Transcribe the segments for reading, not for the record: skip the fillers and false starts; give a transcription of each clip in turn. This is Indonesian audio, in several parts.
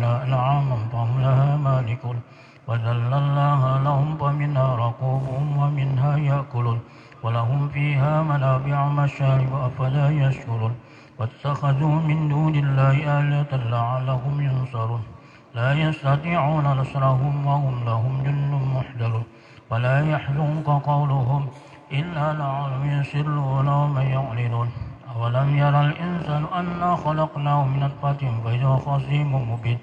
أنعاما فهم لها مالكون وذللناها لهم فمنها ركوبهم ومنها يأكلون ولهم فيها منافع ومشارب أفلا يشكرون واتخذوا من دون الله آلهة لعلهم ينصرون لا يستطيعون نصرهم وهم لهم جند محضرون ولا يحزنك قولهم إلا لعلهم يسرون وما يعلنون أولم يرى الإنسان أنا خلقناه من نطفة فإذا خصيم مبين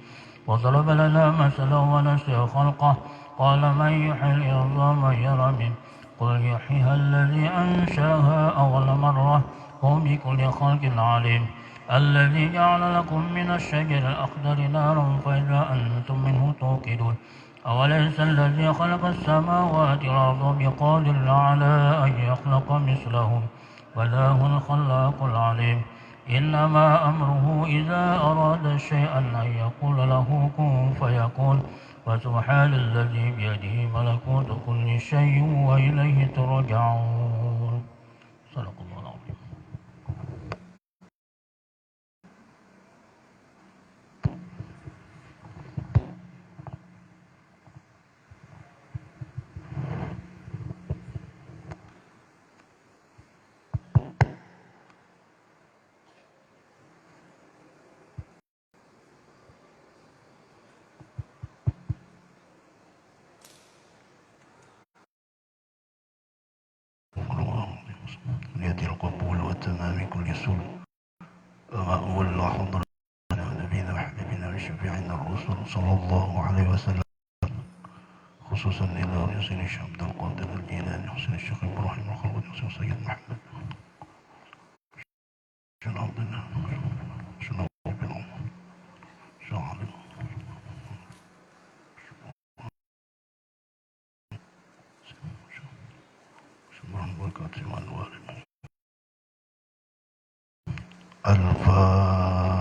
وضرب لنا مثلا ونسي خلقه قال من يحيي العظام وهي رميم قل يحييها الذي أنشاها أول مرة هو بكل خلق عليم الذي جعل لكم من الشجر الأخضر نارا فإذا أنتم منه توقدون أوليس الذي خلق السماوات والأرض بقادر على أن يخلق مثلهم بلى هو الخلاق العليم إنما أمره إذا أراد شيئا أن يقول له كن فيكون وسبحان الذي بيده ملكوت كل شيء وإليه ترجعون صدق الله العظيم. بيد القبول وتمام كل سوء وأول حضر نبينا وحبيبنا وشفيعنا الرسول صلى الله عليه وسلم خصوصا إلى حسين الشيخ عبد القادر الجيلاني حسين الشيخ إبراهيم الخلوة حسين سيد محمد شنو عبدنا شنو ربنا شنو عالم شكرا بركاته والوالد الفاتحة.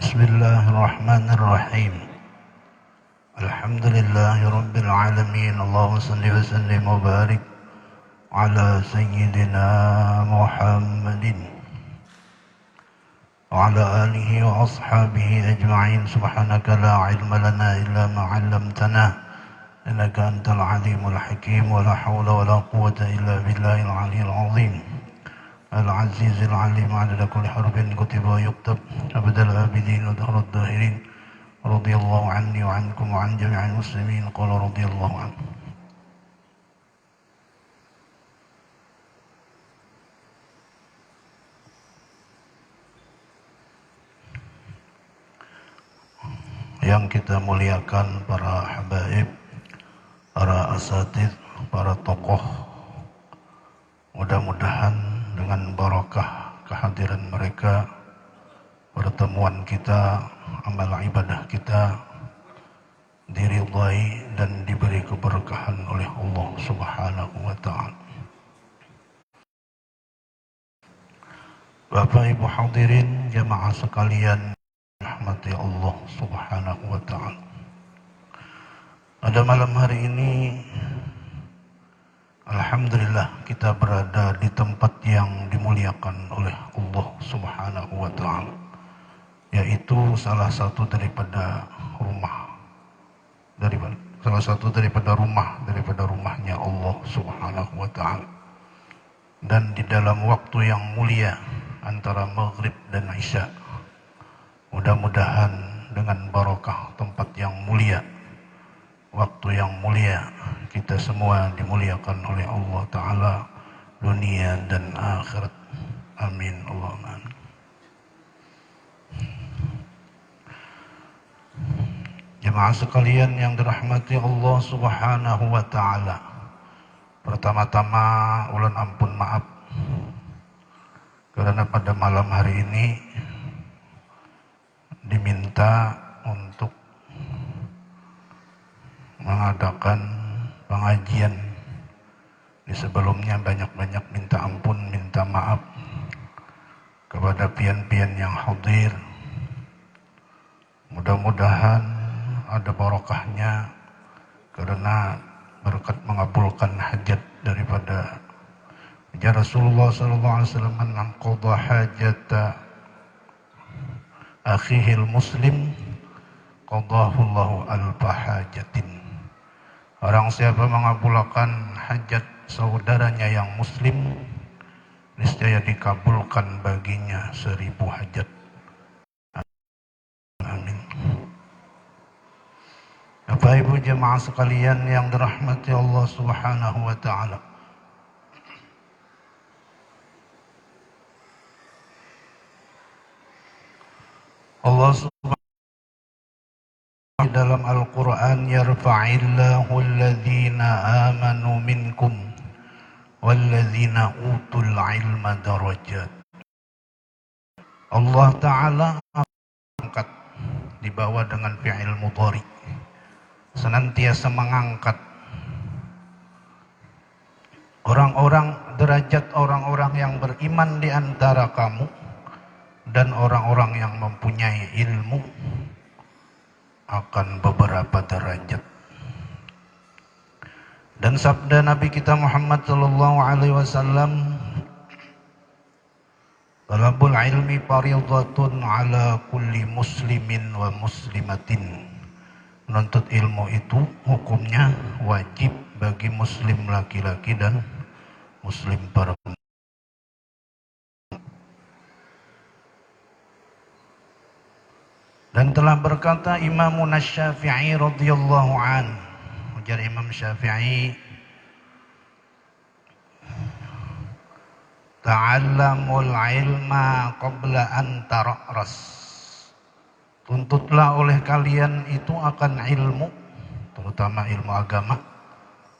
بسم الله الرحمن الرحيم. الحمد لله رب العالمين. اللهم صل وسلم وبارك على سيدنا محمد وعلى آله وأصحابه أجمعين. سبحانك لا علم لنا إلا ما علمتنا إنك أنت العليم الحكيم ولا حول ولا قوة إلا بالله العلي العظيم العزيز العليم عدد كل حرف كتب ويكتب أبد الآبدين ودهر الداهرين. رضي الله عني وعنكم وعن جميع المسلمين. قال رضي الله عنه. Yang kita muliakan para habaib, para asatidz, para tokoh, mudah-mudahan dengan barakah kehadiran mereka, pertemuan kita, amal ibadah kita diridhai dan diberi keberkahan oleh Allah Subhanahu wa ta'ala. Bapak Ibu hadirin jamaah sekalian rahmati Allah Subhanahu wa ta'ala. Pada malam hari ini alhamdulillah kita berada di tempat yang dimuliakan oleh Allah Subhanahu wa ta'ala, yaitu salah satu daripada rumahnya Allah Subhanahu wa ta'ala. Dan di dalam waktu yang mulia antara maghrib dan isya, mudah-mudahan dengan barakah tempat yang mulia, waktu yang mulia, kita semua dimuliakan oleh Allah Ta'ala dunia dan akhirat. Amin Allahumma amin. Jemaah sekalian yang dirahmati Allah Subhanahu wa ta'ala, pertama-tama ulun ampun maaf karena pada malam hari ini diminta untuk mengadakan pengajian. Di sebelumnya banyak-banyak minta ampun, minta maaf kepada kepada pian-pian yang hadir. Mudah-mudahan ada barokahnya karena berkat mengabulkan hajat daripada Rasulullah sallallahu alaihi wasallam, man qadha hajata akhihil muslim qadahu Allahu alfa hajatin. Orang siapa mengabulkan hajat saudaranya yang muslim, niscaya dikabulkan baginya 1000 hajat. Amin. Bapak Ibu jemaah sekalian yang dirahmati Allah Subhanahu wa taala. Allah Subhanahu dalam Al-Quran, yarfa'illahu alladhina amanu minkum walladhina utul ilma darajat. Allah Ta'ala angkat, dibawa dengan fi'il mudhari, senantiasa mengangkat derajat orang-orang yang beriman di antara kamu dan orang-orang yang mempunyai ilmu akan beberapa derajat. Dan sabda Nabi kita Muhammad sallallahu alaihi wasallam, talabul ilmi fardhatun ala kulli muslimin wa muslimatin. Menuntut ilmu itu hukumnya wajib bagi muslim laki-laki dan muslim perempuan. Dan telah berkata Imam Syafi'i radhiyallahu an, ujar Imam Syafi'i, ta'allamul ilma qabla an tara'ras. Tuntutlah oleh kalian itu akan ilmu, terutama ilmu agama,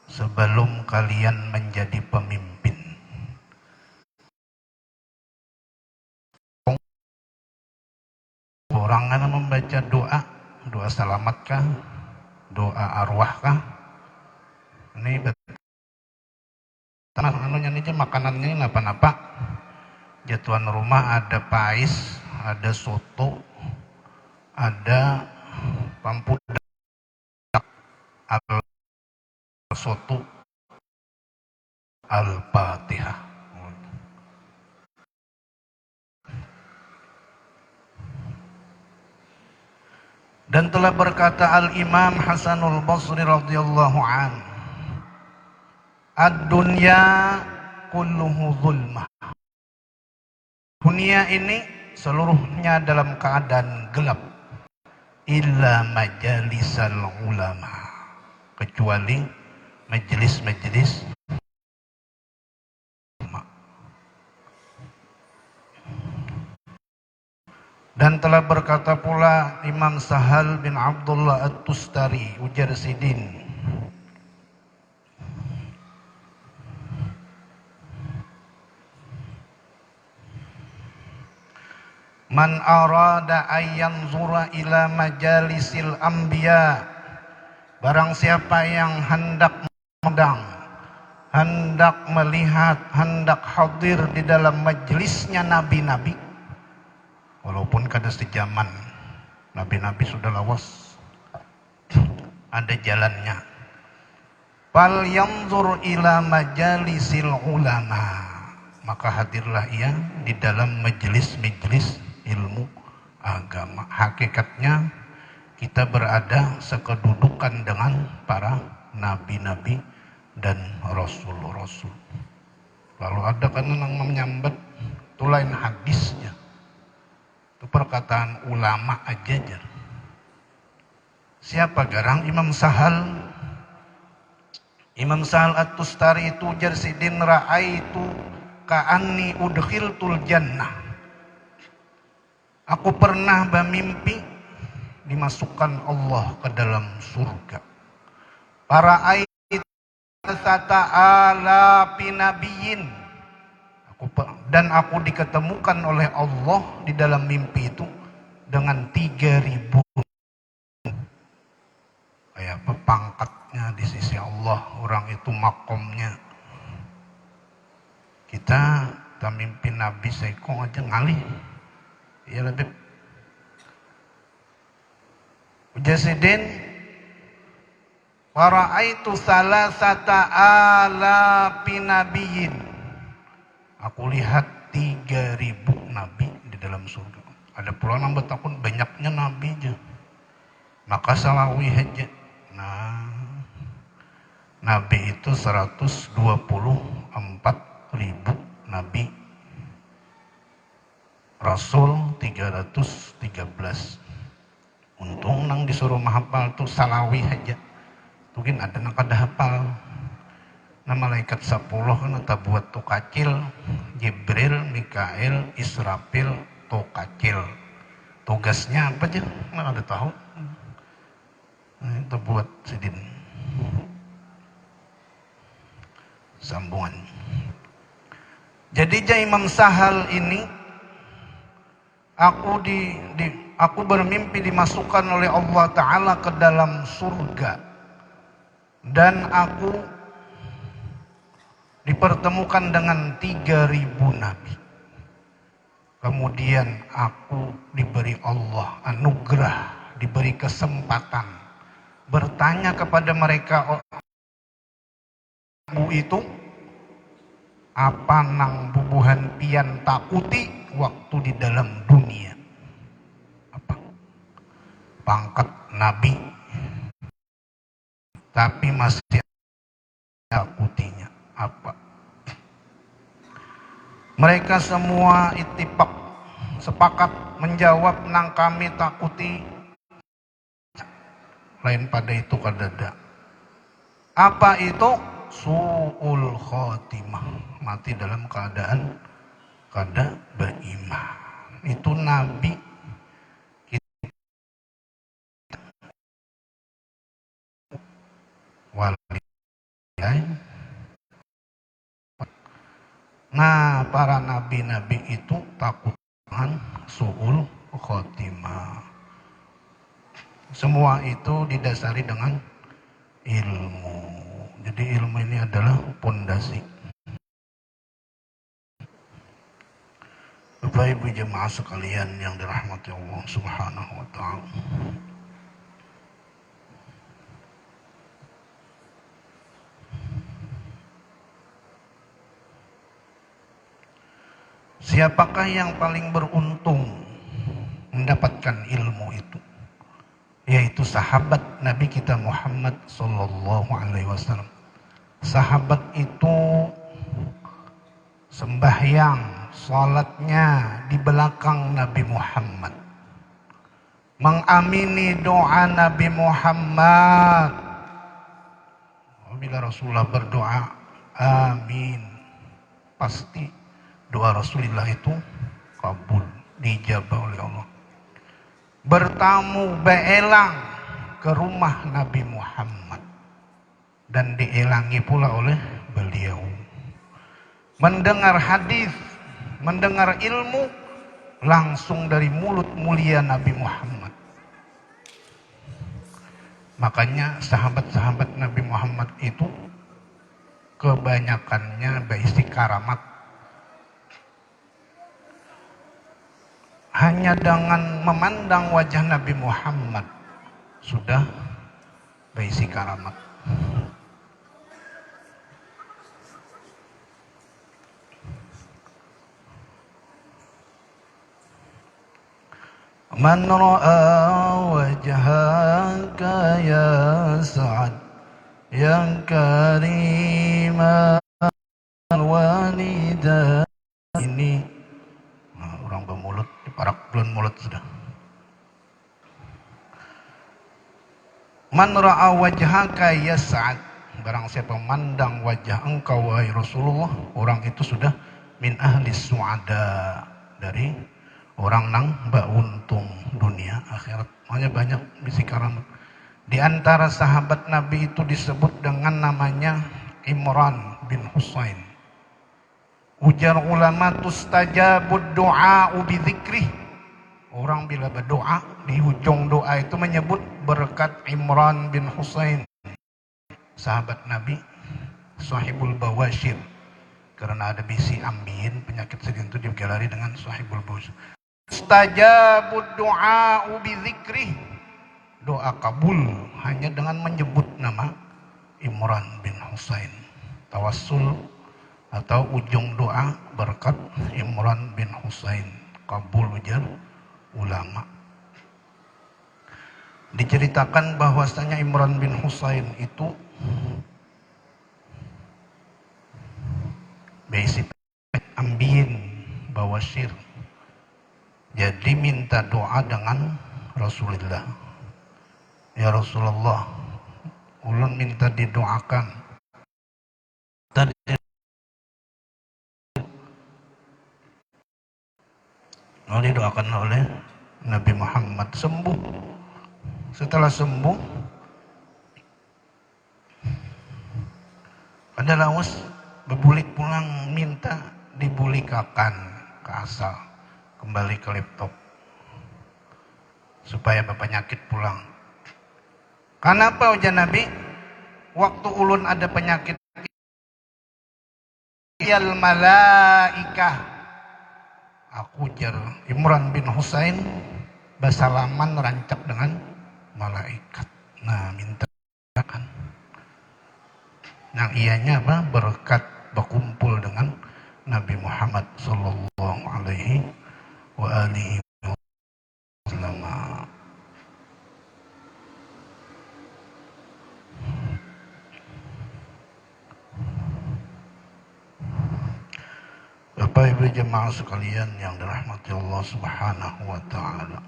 sebelum kalian menjadi pemimpin. Orang yang membaca doa salamatkah, doa arwahkah, ini betul. Anunya ini makanannya napa-napa. Jatuhan rumah ada pais, ada soto, ada pampudak, soto, al-Fatihah. Dan telah berkata Al-Imam Hasanul Basri radhiyallahu an, ad-dunya kulluhu zulmah. Dunia ini seluruhnya dalam keadaan gelap, illa majalisal ulama, kecuali majelis-majelis. Dan telah berkata pula Imam Sahal bin Abdullah At-Tustari, ujar Sidin, man arada ayyan zura ila majalisil anbiya, barang siapa yang hendak memandang, hendak melihat, hendak hadir di dalam majelisnya nabi-nabi, walaupun kada sejaman, nabi-nabi sudah lawas, ada jalannya. Fal yanzur ila majalisil ulama, maka hadirlah ia di dalam majelis-majelis ilmu agama. Hakikatnya kita berada sekedudukan dengan para nabi-nabi dan rasul-rasul. Lalu ada kan yang menyambat, itu lain hadisnya, itu perkataan ulama aja jar. Siapa garang? Imam Sahal At-Tustari itu jar Sidin, ra'aitu ka'anni udkhiltul jannah, aku pernah bermimpi dimasukkan Allah ke dalam surga. Para ayat ta'ala binabiyin, dan aku diketemukan oleh Allah di dalam mimpi itu dengan 3000 kayak pangkatnya di sisi Allah, orang itu makomnya. Kita tak mimpi Nabi sekong aja ngalih. Ya lebih Jasidin waraitu salasata alafi nabiyyin. Aku lihat 3.000 nabi di dalam surga. Ada pula nambah takun banyaknya nabi aja. Maka salawi aja. Nah, nabi itu 124.000 nabi. Rasul 313. Untung nang disuruh menghafal tuh salawi aja. Mungkin ada nang kada hafal. Nah malaikat 10 kan tak buat tuh kacil. Jibril, Mikail, Israfil, tuh kacil. Tugasnya apa aja? Nggak ada tahu. Nah, itu buat sidin. Sambungan. Jadi Imam Sahal ini aku bermimpi dimasukkan oleh Allah Ta'ala ke dalam surga. Dan aku dipertemukan dengan 3.000 nabi. Kemudian aku diberi Allah anugerah, diberi kesempatan bertanya kepada mereka, itu apa nang bubuhan pian takuti waktu di dalam dunia? Apa? Pangkat nabi, tapi masih takutinya apa? Mereka semua ittifaq, sepakat menjawab nang kami takuti lain pada itu kadada. Apa itu? Su'ul khotimah, mati dalam keadaan kada beriman. Itu nabi wali. Nah, para nabi-nabi itu takut Tuhan su'ul khotimah. Semua itu didasari dengan ilmu. Jadi ilmu ini adalah pondasi. Bapak Ibu jemaah sekalian yang dirahmati Allah Subhanahu wa taala. Siapakah yang paling beruntung mendapatkan ilmu itu? Yaitu sahabat Nabi kita Muhammad sallallahu alaihi wasallam. Sahabat itu sembahyang, salatnya di belakang Nabi Muhammad, mengamini doa Nabi Muhammad. Bila Rasulullah berdoa, amin, pasti doa Rasulullah itu kabul, dijabah oleh Allah. Bertamu beelang ke rumah Nabi Muhammad dan dielangi pula oleh beliau. Mendengar hadis, mendengar ilmu langsung dari mulut mulia Nabi Muhammad. Makanya sahabat-sahabat Nabi Muhammad itu kebanyakannya berisi karamat. Hanya dengan memandang wajah Nabi Muhammad sudah berisi karamat. Man ra'a wajhaka ya Sa'ad yang karimah walida. Ini orang bermulut diparak belum mulut sudah. Man ra'a wajhaka ya Sa'ad, barang siapa memandang wajah engkau wahai Rasulullah, orang itu sudah min ahli su'ada, dari orang nang beruntung dunia akhirat. Makanya banyak bisi karamat. Di antara sahabat Nabi itu disebut dengan namanya Imran bin Husain. Ujar ulama tustajabud du'a bi dzikrih. Orang bila berdoa, di ujung doa itu menyebut berkat Imran bin Husain, sahabat Nabi, sahibul bawashir, karena ada bisi ambien, penyakit sedih itu digelari dengan sahibul bus. Mustajabud du'a bi dzikrih, doa kabul hanya dengan menyebut nama Imran bin Husain. Tawassul atau ujung doa berkat Imran bin Husain, kabul ujar ulama. Diceritakan bahwasanya Imran bin Husain itu basic ambien bawasir. Jadi minta doa dengan Rasulullah. Ya Rasulullah, ulun minta didoakan. Tadi didoakan oleh Nabi Muhammad, sembuh. Setelah sembuh, ada lawas bebulik pulang, minta dibulikakan ke asal, kembali ke laptop supaya penyakit pulang. Kenapa ujar Nabi? Waktu ulun ada penyakit, yal malaikah, aku jar Imran bin Husain bersalaman rancak dengan malaikat. Nah, minta kan. Yang ianya apa? Berkat berkumpul dengan Nabi Muhammad sallallahu alaihi wa alihi wasallam. Bapak Ibu jemaah sekalian yang dirahmati Allah Subhanahu wa taala.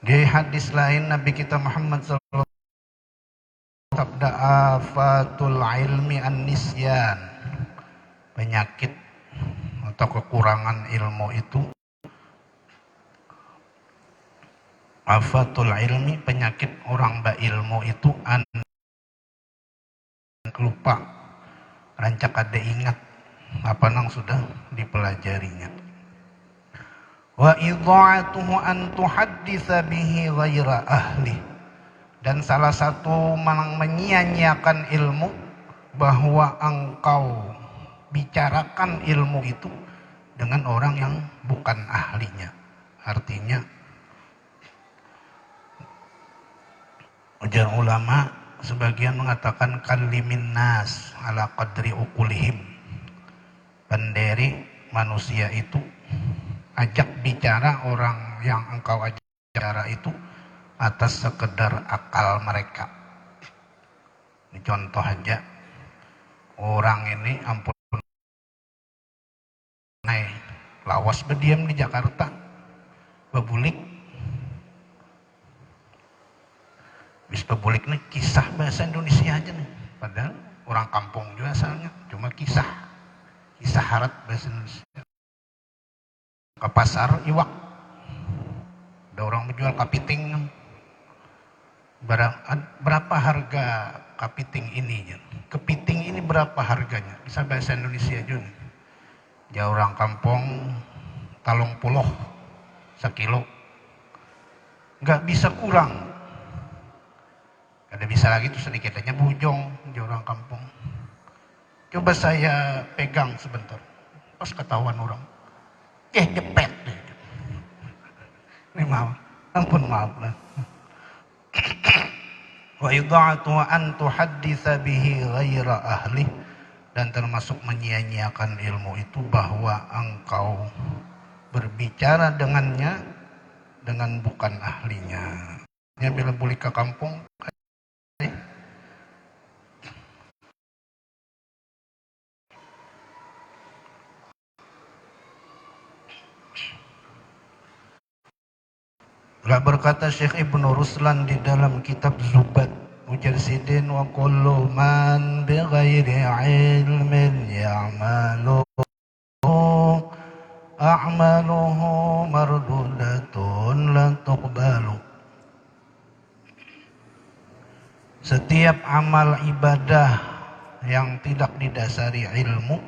Di hadis lain Nabi kita Muhammad sallallahu alaihi wasallam sabda afatul ilmi an-nisyan. Penyakit atau kekurangan ilmu itu, afatul ilmi, penyakit orang berilmu itu lupa, rancak ada ingat apa nang sudah dipelajarinya. Wa idha'atuhu an tuhadditsa bihi ghaira ahli, dan salah satu menyia-nyiakan ilmu bahwa engkau bicarakan ilmu itu dengan orang yang bukan ahlinya. Artinya ujar ulama sebagian mengatakan kallimin nas ala qadri uqulihim, pendiri manusia itu ajak bicara orang yang engkau ajak bicara itu atas sekedar akal mereka. Ini contoh aja, orang ini ampun lawas berdiam di Jakarta, bebulik. Bis bebulik nih kisah bahasa Indonesia aja nih, padahal orang kampung juga asalnya, cuma kisah harat bahasa Indonesia. Ke pasar iwak, ada orang menjual kapiting. Berapa harga kapiting ini? Kepiting ini berapa harganya? Bisa bahasa Indonesia juga. Ya orang kampung talong puluh sekilo, nggak bisa kurang. Ada bisa lagi tuh sedikit aja bujong di orang kampung. Coba saya pegang sebentar, pas ketahuan orang, jepet deh. Ini maaf, ampun maaf lah. Wa idha'atu an tuhadditsa bihi ghaira ahli, dan termasuk menyia-nyiakan ilmu itu bahwa engkau berbicara dengannya dengan bukan ahlinya. Ya, bila balik ke kampung lah, berkata Syekh Ibnu Ruslan di dalam kitab Zubat, ujar sidin wa kullu man bi ghairi ilmin ya'malu a'maluhu mardudatun la tuqbalu. Setiap amal ibadah yang tidak didasari ilmu,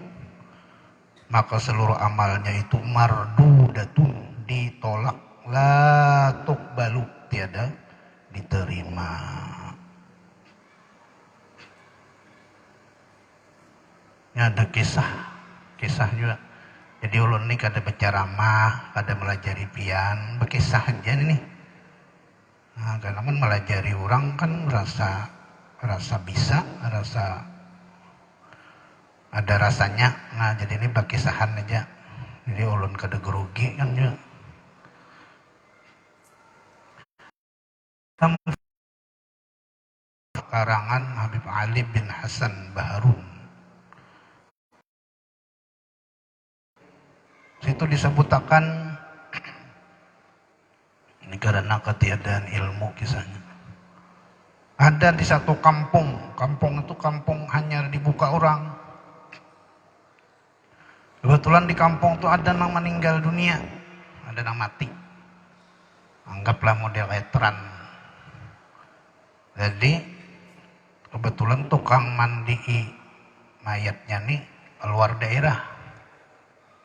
maka seluruh amalnya itu mardudatun, ditolak. La tuqbalu, tiada diterima. Ini ada kisah juga. Jadi ulun ini kada berceramah, kada melajari pian, berkisah aja nih. Nah, karena kan melajari orang kan rasa bisa, rasa ada rasanya. Nah, jadi ini berkisahan aja. Jadi ulun kada gerugi kan juga. Karangan Habib Ali bin Hasan Baharun. Situ disebutakan ini karena ketiadaan ilmu kisahnya. Ada di satu kampung itu kampung hanya dibuka orang. Kebetulan di kampung itu ada yang meninggal dunia, ada yang mati. Anggaplah model veteran. Jadi kebetulan tukang mandi mayatnya nih keluar daerah.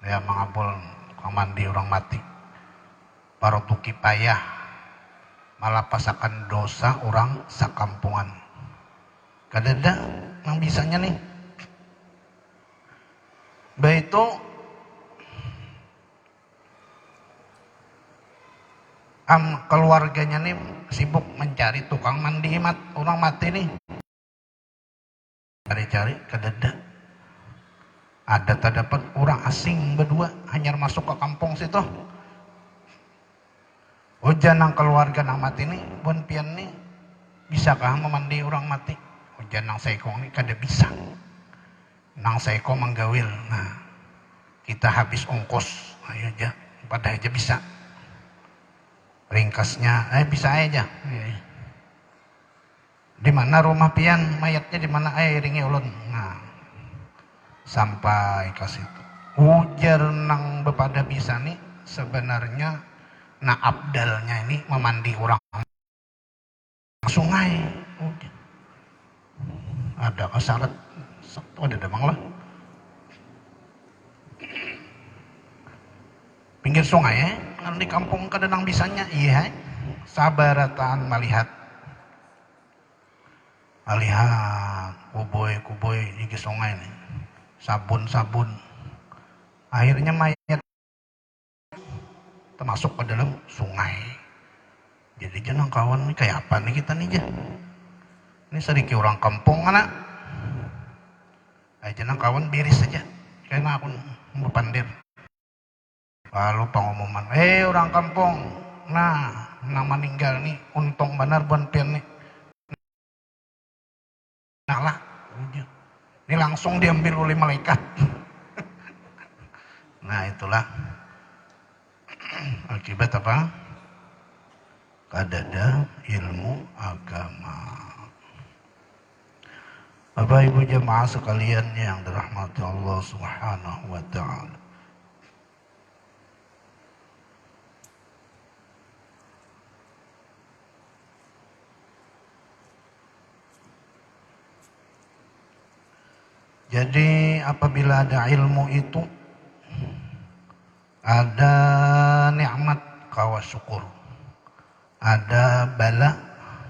Dia mengabul tukang mandi orang mati. Parotuki payah malah pasakan dosa orang sakampungan. Kadada yang bisanya nih. Baik itu keluarganya nih sibuk mencari tukang mandi orang mati nih. Cari-cari kadada. Ada tak dapat orang asing berdua hanya masuk ke kampung situ. Hujan yang keluarga nang mati nih, bon pian nih bisakah memandi orang mati? Hujan nang saikong nih kada bisa. Nang saiko menggawil. Nah, kita habis ongkos. Ayo aja, pada aja bisa. Ringkasnya, bisa aja. Di mana rumah pian, mayatnya di mana? Ringi ulun. Nah, sampai ke situ. Ujar nang bepada bisa nih sebenarnya nah abdalnya ini memandi orang sungai. Ada kesyarat ada demang lah. Pinggir sungai di kampung kadang bisanya iya sabarataan melihat kuboy di sungai nih sabun akhirnya mayat termasuk ke dalam sungai. Jadi jenang kawan nih kayak apa nih kita nih ini sedikit orang kampung anak jenang kawan biris saja karena aku mau pandir. Lalu pengumuman, orang kampung, nah nama meninggal nih, untung benar buan pian nih. Nah lah, ini langsung diambil oleh malaikat. Nah itulah akibat apa? Kadada ilmu agama. Bapak Ibu jemaah sekalian yang dirahmati Allah Subhanahu wa taala. Jadi apabila ada ilmu itu ada nikmat kawa syukur, ada bala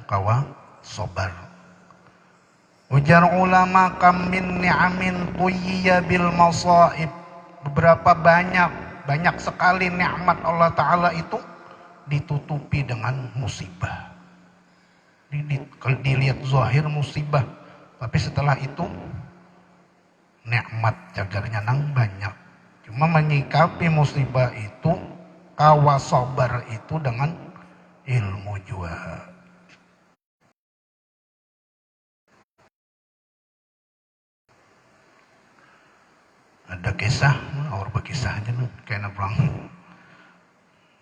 kawa sabar. Ujar ulama kam min ni'amin tuyya bil masaib. Beberapa banyak sekali nikmat Allah Ta'ala itu ditutupi dengan musibah. Kalau dilihat zahir musibah, tapi setelah itu nikmat jagarnya nang banyak. Cuma menyikapi musibah itu kawa sabar itu dengan ilmu juga. Ada kisah, orang berkisah aja nih, kayaknya pulang.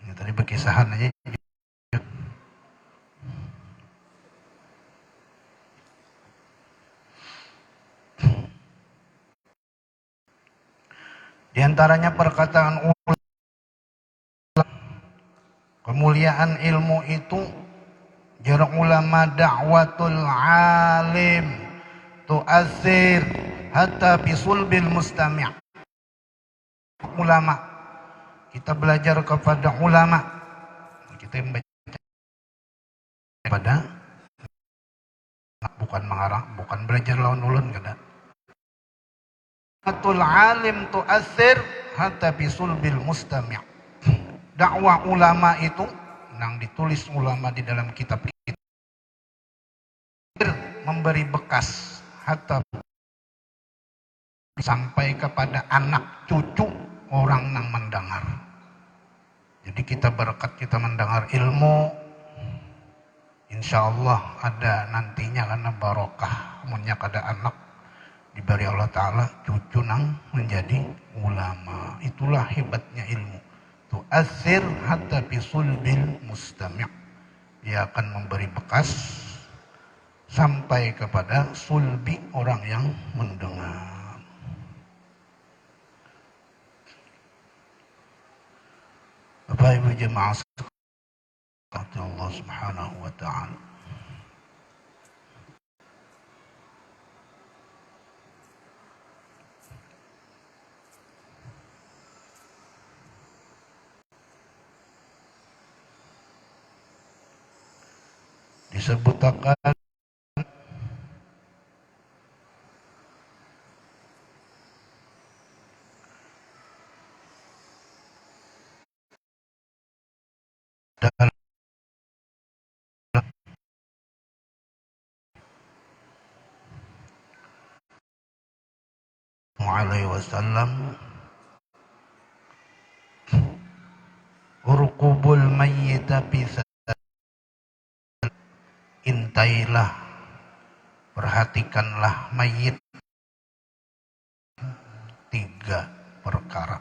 Ini tadi berkisahan aja. Di antaranya perkataan kemuliaan ilmu itu jarang ulama da'watul alim tu'athir hatta bisulbil mustami'. Ulama, kita belajar kepada ulama, kita membaca kepada bukan mengarang, bukan belajar lawan ulun kada. Atul alim tu'athir hatta bisulbil mustami'. Dakwah ulama itu yang ditulis ulama di dalam kitab memberi bekas hatta sampai kepada anak cucu orang yang mendengar. Jadi kita berkat kita mendengar ilmu, insya Allah ada nantinya karena barokah munyak ada anak diberi Allah Ta'ala cucu nang menjadi ulama. Itulah hebatnya ilmu. Tu'athir hatta bisulbil mustami'. Dia akan memberi bekas sampai kepada sulbi orang yang mendengar. Bapak Ibu jemaah sekalian Allah Subhanahu wa taala. Disebutkan dalam alaihi wasallam urqubul mayyita bisa intailah, perhatikanlah mayit 3 perkara.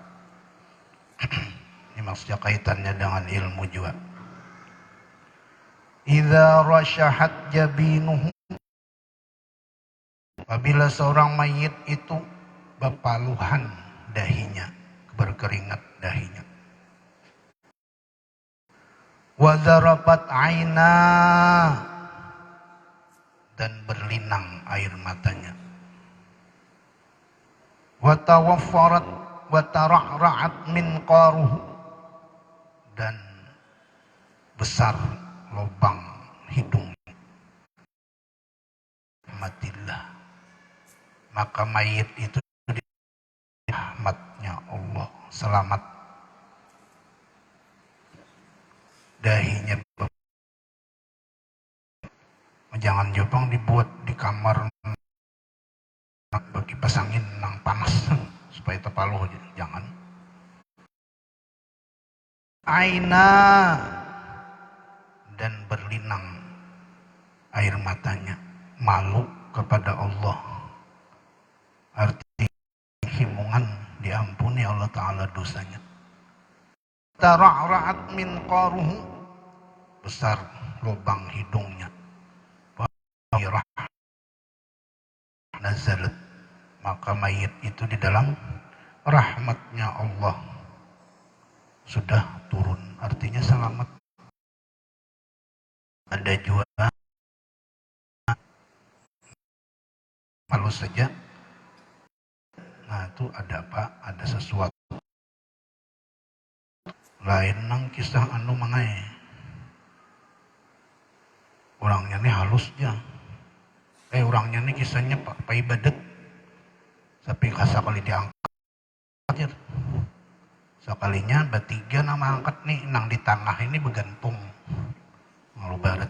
Ini maksudnya kaitannya dengan ilmu juga. Idza rasyahat jabinuhu, apabila seorang mayit itu bepaluhan dahinya, berkeringat dahinya. Wa zarafat aina, dan berlinang air matanya. Wa tawaffarat wa tara'ra'at min qaruhu, dan besar lubang hidung. Matillah, maka mayit itu rahmatnya Allah, selamat. Dahinya jangan jopang dibuat di kamar bagi pasangin nang panas supaya tepaluh, jangan. Aina, dan berlinang air matanya, malu kepada Allah, arti himungan diampuni Allah Ta'ala dosanya. Tara'ra'at min qaruhu, besar lubang hidungnya. Nazalat, maka mayit itu di dalam rahmatnya Allah sudah turun, artinya selamat. Ada juga malu saja, nah itu ada apa? Ada sesuatu lain nang kisah anu mangai orangnya nih halusnya, orangnya nih kisahnya pak ibadat, tapi sekali diangkat ya, sekalinya bertiga nama angkat nih nang di tengah ini bergantung malu barat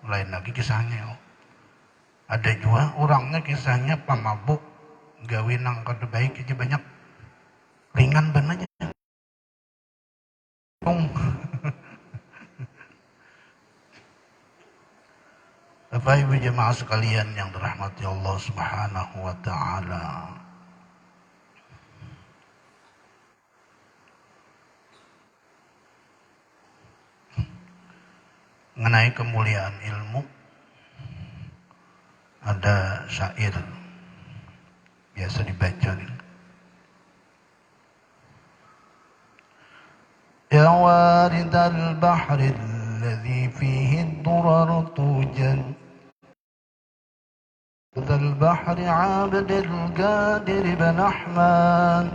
lain lagi kisahnya. Ada juga orangnya kisahnya pamabuk gawe nang kada baik aja banyak, ringan bananya. Bapak Ibu jemaah sekalian yang dirahmati Allah Subhanahu wa taala. Mengenai kemuliaan ilmu, ada syair biasa dibaca. Ya waridal bahri alladhi fihi ad-durar tujad, dhal bahri abdil qadir ibn Ahmad,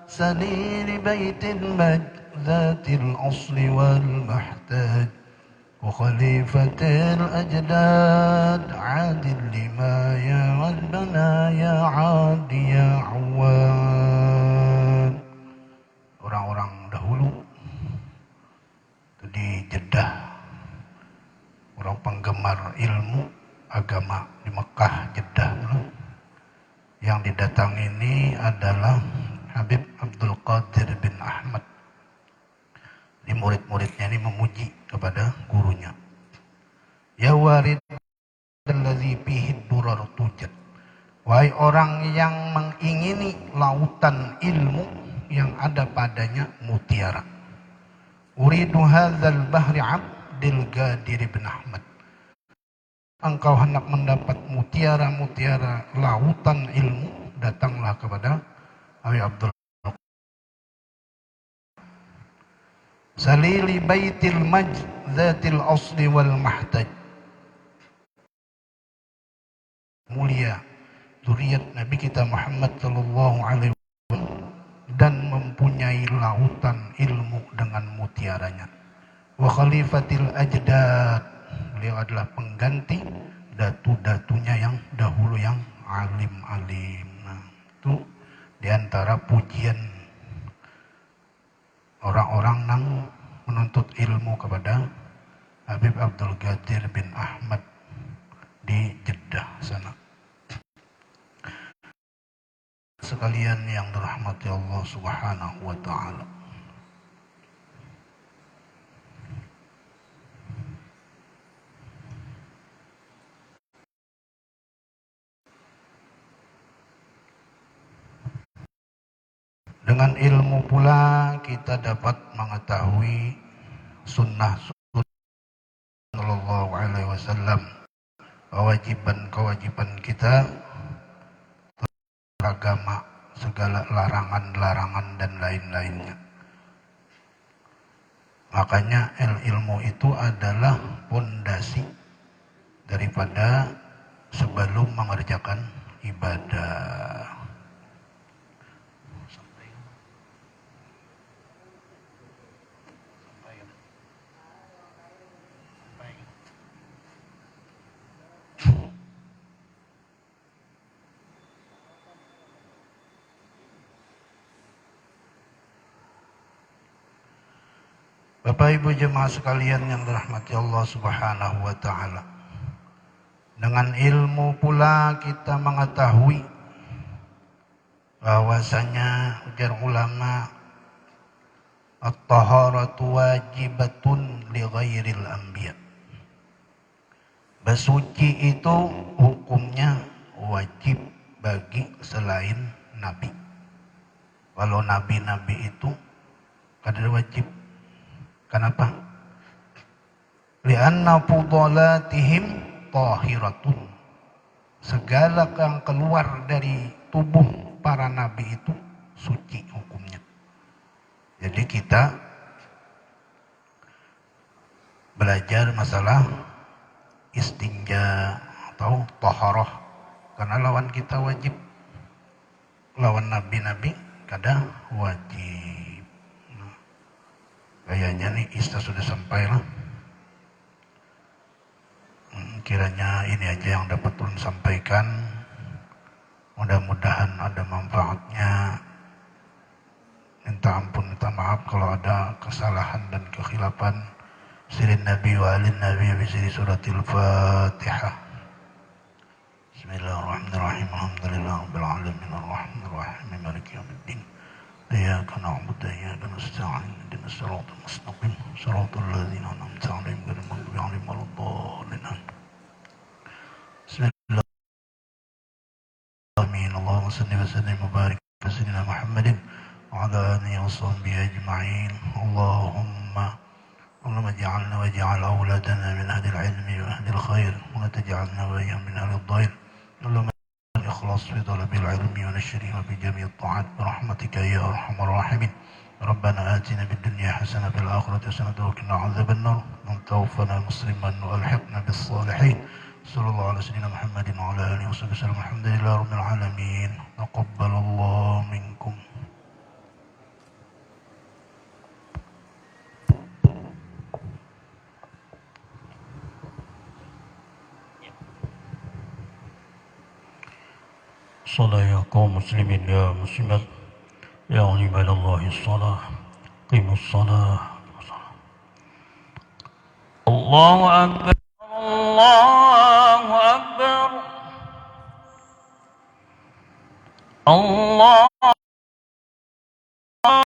salil baitil majd dhatil asli wal mahtaj, وخليفة الأجداد عادل لما يا ربنا يا عاد يا عواد. Orang-orang dahulu di Jeddah, orang penggemar ilmu agama di Mekah, Jeddah. Yang didatangi ini adalah Habib Abdul Qadir bin Ahmad. Di murid-muridnya ini memuji kepada gurunya. Ya warid allazi fihi durar tujad. Wahai orang yang mengingini lautan ilmu yang ada padanya mutiara. Uridu hadzal bahri Abdul Qadir bin Ahmad. Engkau hendak mendapat mutiara-mutiara lautan ilmu, datanglah kepada Habib Abdul. Salili baitil majd dzatil asli wal mahtaj. Mulia zuriat Nabi kita Muhammad sallallahu alaihi wasallam dan mempunyai lautan ilmu dengan mutiaranya. Wa khalifatil ajdad, beliau adalah pengganti datu-datunya yang dahulu yang alim-alim. Nah, itu diantara pujian orang-orang yang menuntut ilmu kepada Habib Abdul Qadir bin Ahmad di Jeddah sana. Sekalian yang dirahmati Allah Subhanahu wa taala. Dengan ilmu pula kita dapat mengetahui sunnah sallallahu alaihi wasallam, kewajiban kita agama, segala larangan-larangan dan lain-lainnya. Makanya ilmu itu adalah pondasi daripada sebelum mengerjakan ibadah. Bapak Ibu jemaah sekalian yang dirahmati Allah Subhanahu wa taala. Dengan ilmu pula kita mengetahui bahwasanya ujar ulama at-taharatu wajibatun li ghairil anbiya. Bersuci itu hukumnya wajib bagi selain nabi. Kalau nabi-nabi itu kada wajib. Kenapa? Lianna fudalatihim tahiratun. Segala yang keluar dari tubuh para nabi itu suci hukumnya. Jadi kita belajar masalah istinja atau taharah karena lawan kita wajib. Lawan nabi-nabi kada wajib. Kayaknya nih Ista sudah sampai lah. Kiranya ini aja yang dapat ulun sampaikan. Mudah-mudahan ada manfaatnya. Minta ampun, minta maaf kalau ada kesalahan dan kekhilafan. Sirin Nabi wa alin Nabi bisiri suratil Fatihah. Bismillahirrahmanirrahim. Alhamdulillah rabbil alamin arrahmanirrahim maliki yaumiddin. إياك نعبد وإياك نستعين اهدنا الصراط المستقيم صراط الذين أنعمت عليهم غير المغضوب عليهم ولا الضالين بسم الله آمين اللهم صل وسلم وبارك على سيدنا محمد وعلى آله وصحبه أجمعين اللهم اجعلنا واجعل أولادنا من أهل العلم وأهل الخير ولا تجعلنا وإياهم من أهل الضير اللهم الإخلاص في طلب العلم ونشره وفي جميع الطاعات برحمتك يا أرحم الراحمين ربنا آتنا في الدنيا حسنة في الآخرة حسنة وقنا عذاب النار توفنا مسلما وألحقنا بالصالحين صلى الله على سيدنا محمد وعلى آله وصحبه وسلم الحمد لله رب العالمين تقبل الله منكم. صلاة يا قوم مسلمين يا مسلمات يا عباد الله الصلاة قيموا الصلاة الله أكبر الله أكبر الله